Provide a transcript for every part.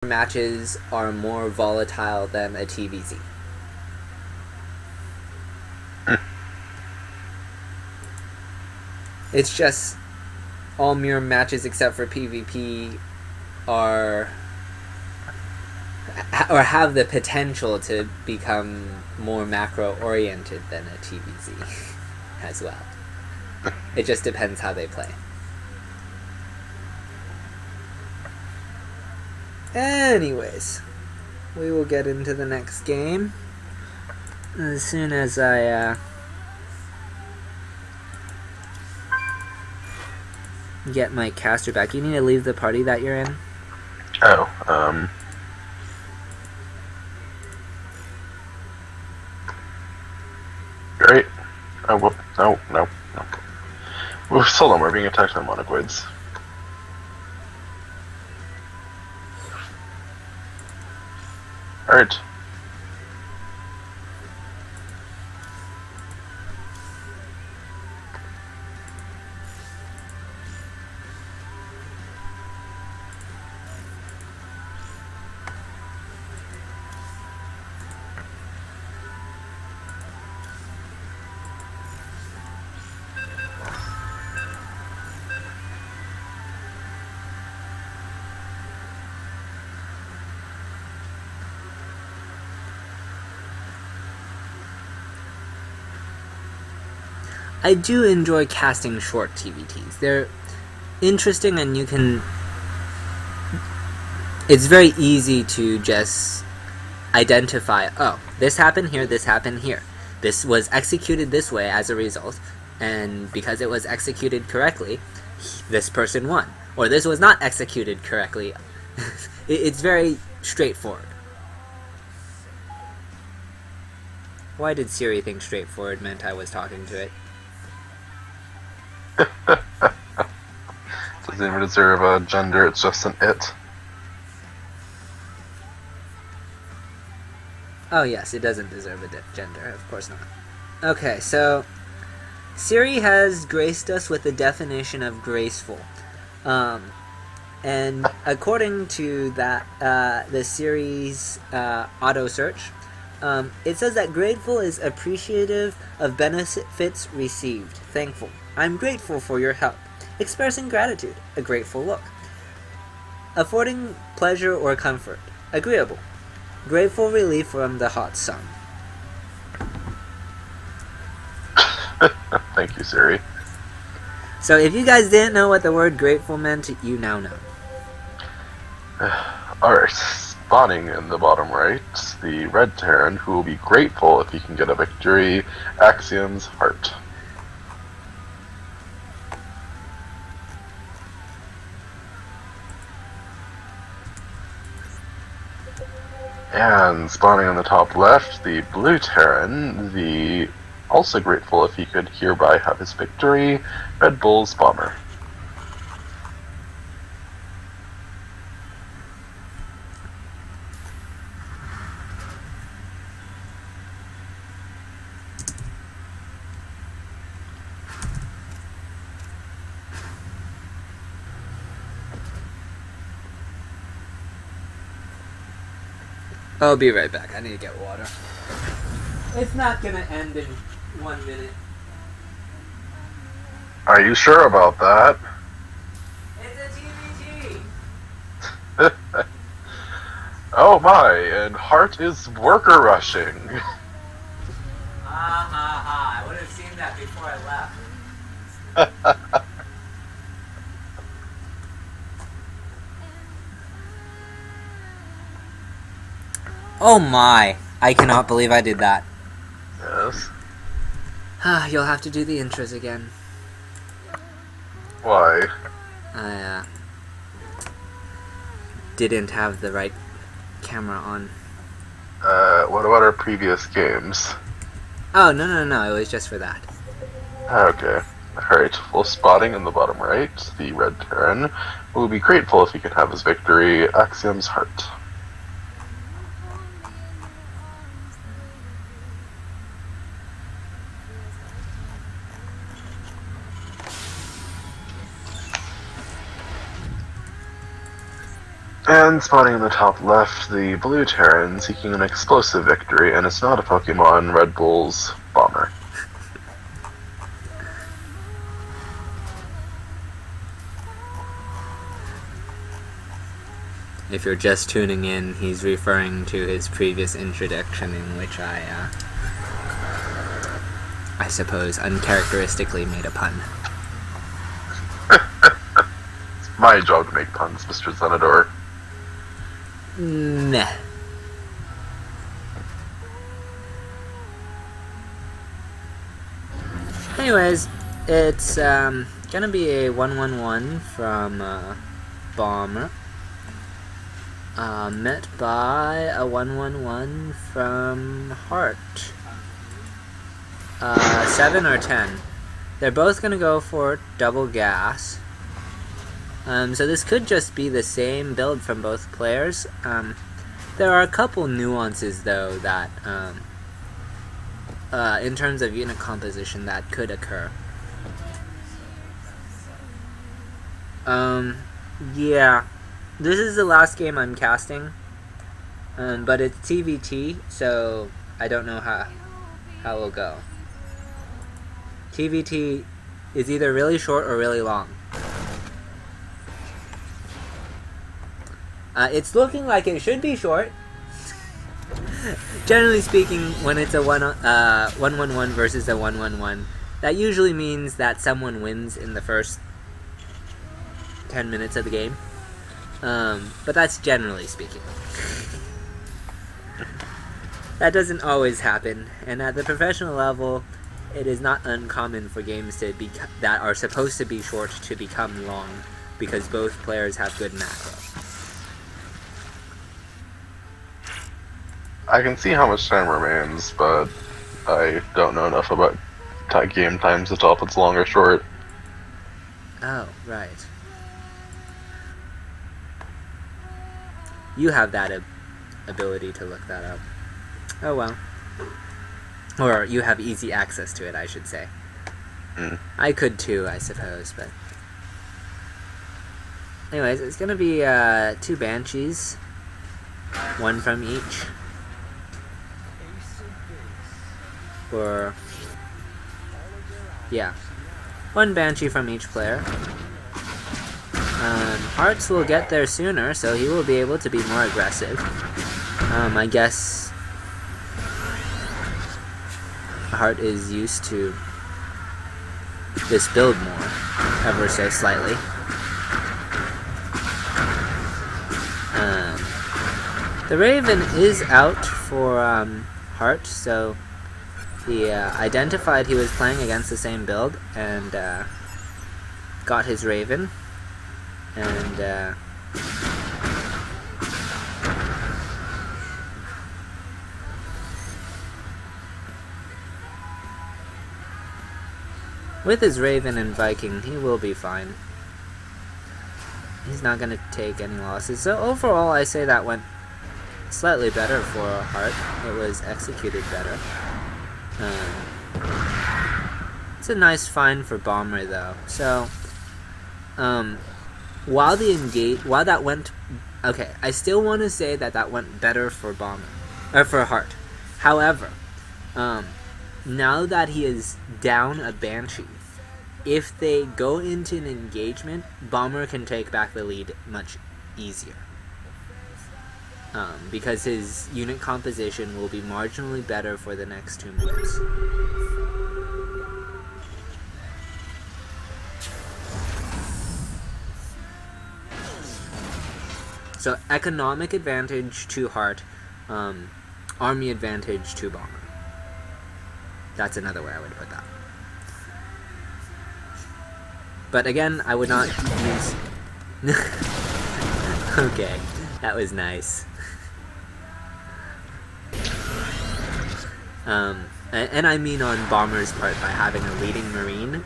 matches are more volatile than a TVZ. It's just all mirror matches except for PvP are or have the potential to become more macro oriented than a TVZ as well. It just depends how they play. Anyways, we will get into the next game as soon as I get my caster back. You need to leave the party that you're in. Oh, great. Oh, whoop. No. We're still on, we're being attacked by monocoids. Alright. I do enjoy casting short TVTs. They're interesting and you can... It's very easy to just identify, oh, this happened here, this happened here. This was executed this way as a result, and because it was executed correctly, this person won. Or this was not executed correctly. It's very straightforward. Why did Siri think straightforward meant I was talking to it? Doesn't even deserve a gender, it's just an it. Oh yes, it doesn't deserve a gender, of course not. Okay, so Siri has graced us with the definition of graceful. And according to that, the Siri's auto search, it says that grateful is appreciative of benefits received. Thankful. I'm grateful for your help. Expressing gratitude. A grateful look. Affording pleasure or comfort. Agreeable. Grateful relief from the hot sun. Thank you, Siri. So if you guys didn't know what the word grateful meant, you now know. Alright, spawning in the bottom right, the red Terran, who will be grateful if he can get a victory, Axiom's Heart. And spawning on the top left, the blue Terran, the also grateful if he could hereby have his victory, Red Bull's Bomber. I'll be right back. I need to get water. It's not gonna end in 1 minute. Are you sure about that? It's a TVT! Oh my, and Heart is worker rushing. I would have seen that before I left. Oh my! I cannot believe I did that. Yes. You'll have to do the intros again. Why? I didn't have the right camera on. What about our previous games? Oh, no, it was just for that. Okay. Alright, full spotting in the bottom right, the red Terran will be grateful if he can have his victory, Axiom's Heart. And spawning in the top left, the blue Terran seeking an explosive victory, and it's not a Pokemon, Red Bull's Bomber. If you're just tuning in, he's referring to his previous introduction in which I suppose, uncharacteristically made a pun. It's my job to make puns, Mr. Zenador. Meh. Anyways, it's gonna be a 1-1-1 from Bomber. Met by a 1-1-1 from Heart. 7 or 10. They're both gonna go for double gas. So this could just be the same build from both players. There are a couple nuances though that in terms of unit composition that could occur. Yeah. This is the last game I'm casting, but it's TVT, so I don't know how it'll go. TVT is either really short or really long. It's looking like it should be short. Generally speaking, when it's a 1-1-1 versus a 1-1-1, that usually means that someone wins in the first 10 minutes of the game. But that's generally speaking. That doesn't always happen, and at the professional level, it is not uncommon for games that are supposed to be short to become long, because both players have good macro. I can see how much time remains, but I don't know enough about game times to tell if it's long or short. Oh, right. You have that ability to look that up. Oh well. Or you have easy access to it, I should say. I could too, I suppose, but... Anyways, it's gonna be 2 Banshees. 1 from each. Or... yeah. 1 Banshee from each player. Hearts will get there sooner, so he will be able to be more aggressive. I guess Heart is used to this build more, ever so slightly. The Raven is out for Heart, so he identified he was playing against the same build and got his Raven. And with his Raven and Viking, he will be fine. He's not going to take any losses. So overall, I say that went slightly better for Heart. It was executed better. It's a nice find for Bomber, though. So, while that went... Okay, I still want to say that went better for Bomber. Or for Heart. However, now that he is down a Banshee, if they go into an engagement, Bomber can take back the lead much easier. Because his unit composition will be marginally better for the next 2 minutes. So, economic advantage to Heart, army advantage to Bomber. That's another way I would put that. But again, I would not use... Okay, that was nice. And I mean on Bomber's part, by having a leading Marine,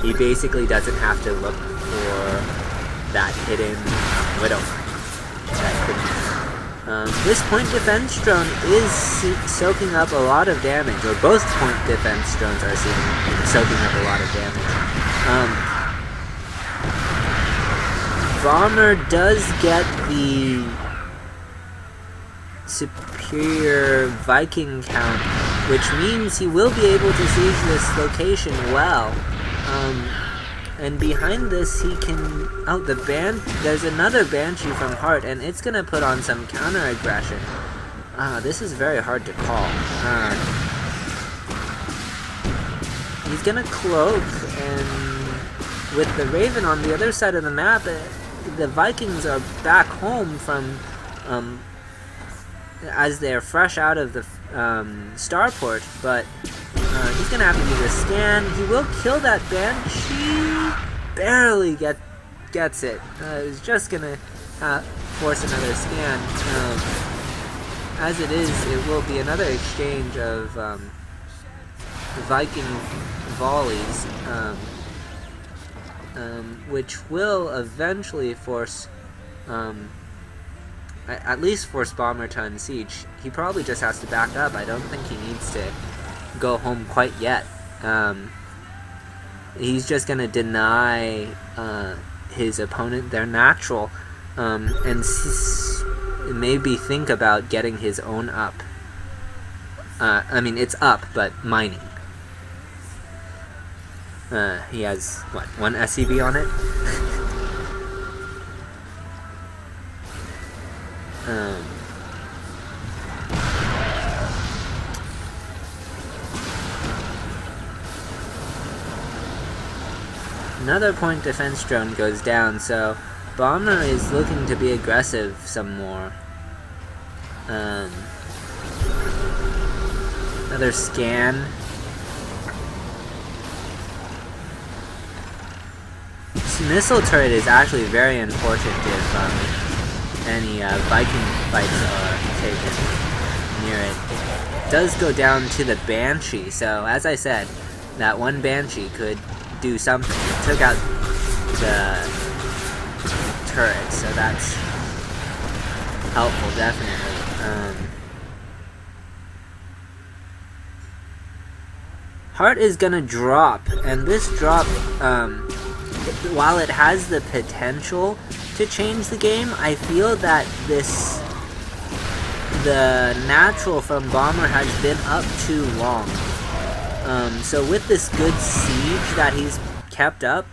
he basically doesn't have to look for that hidden Widowmine. This point defense drone is soaking up a lot of damage, or both point defense drones are soaking up a lot of damage. Bomber does get the superior Viking count, which means he will be able to siege this location well. And behind this, he can... Oh, there's another Banshee from Hart, and it's gonna put on some counter-aggression. This is very hard to call. He's gonna cloak, and with the Raven on the other side of the map, the Vikings are back home from... as they're fresh out of the starport, but he's gonna have to use a scan. He will kill that Banshee. Barely gets it. He's just gonna force another scan. As it is, it will be another exchange of Viking volleys, which will eventually force. At least force Bomber to unsiege. He probably just has to back up. I don't think he needs to go home quite yet. He's just going to deny his opponent their natural, and maybe think about getting his own up. I mean, it's up, but mining. He has, what, 1 SCV on it? Another point defense drone goes down, so Bomber is looking to be aggressive some more. Another scan. This missile turret is actually very important if any Viking fights are taken near it. It does go down to the Banshee, so as I said, that one Banshee could do something. It took out the turret, so that's helpful, definitely. Hart is gonna drop, and this drop, while it has the potential to change the game, I feel that the natural from Bomber has been up too long. So with this good siege that he's kept up,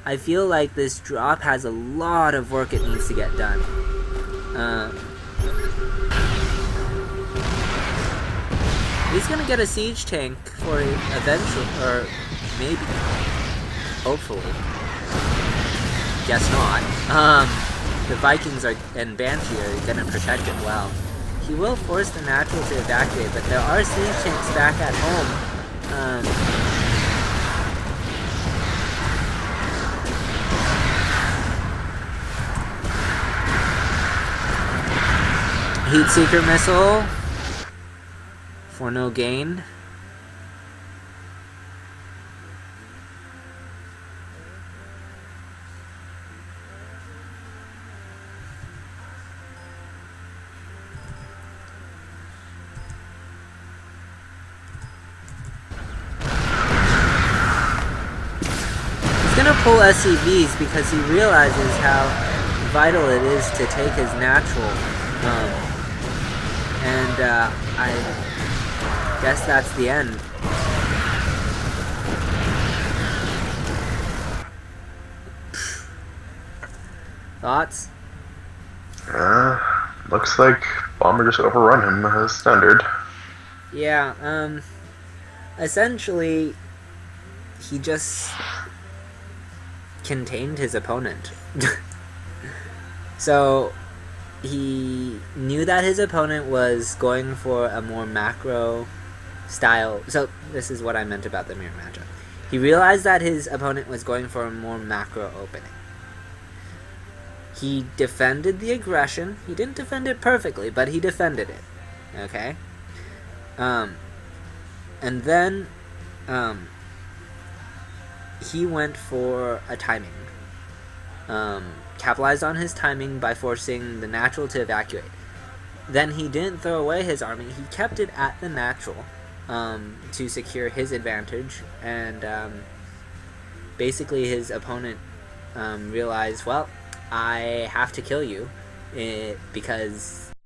I feel like this drop has a lot of work it needs to get done. He's gonna get a siege tank for eventually, or maybe, hopefully. Guess not. The Vikings and Banshee are gonna protect it well. He will force the natural to evacuate, but there are siege tanks back at home. Heat Seeker missile for no gain. Pull SCVs because he realizes how vital it is to take his natural, and I guess that's the end. Thoughts? Looks like Bomber just overrun him as standard. Yeah, essentially, he just contained his opponent. So he knew that his opponent was going for a more macro style. So this is what I meant about the mirror matchup. He realized that his opponent was going for a more macro opening. He defended the aggression. He didn't defend it perfectly, but he defended it. Okay? And then he went for a timing. Capitalized on his timing by forcing the natural to evacuate. Then he didn't throw away his army. He kept it at the natural to secure his advantage. And basically his opponent realized, well, I have to kill you because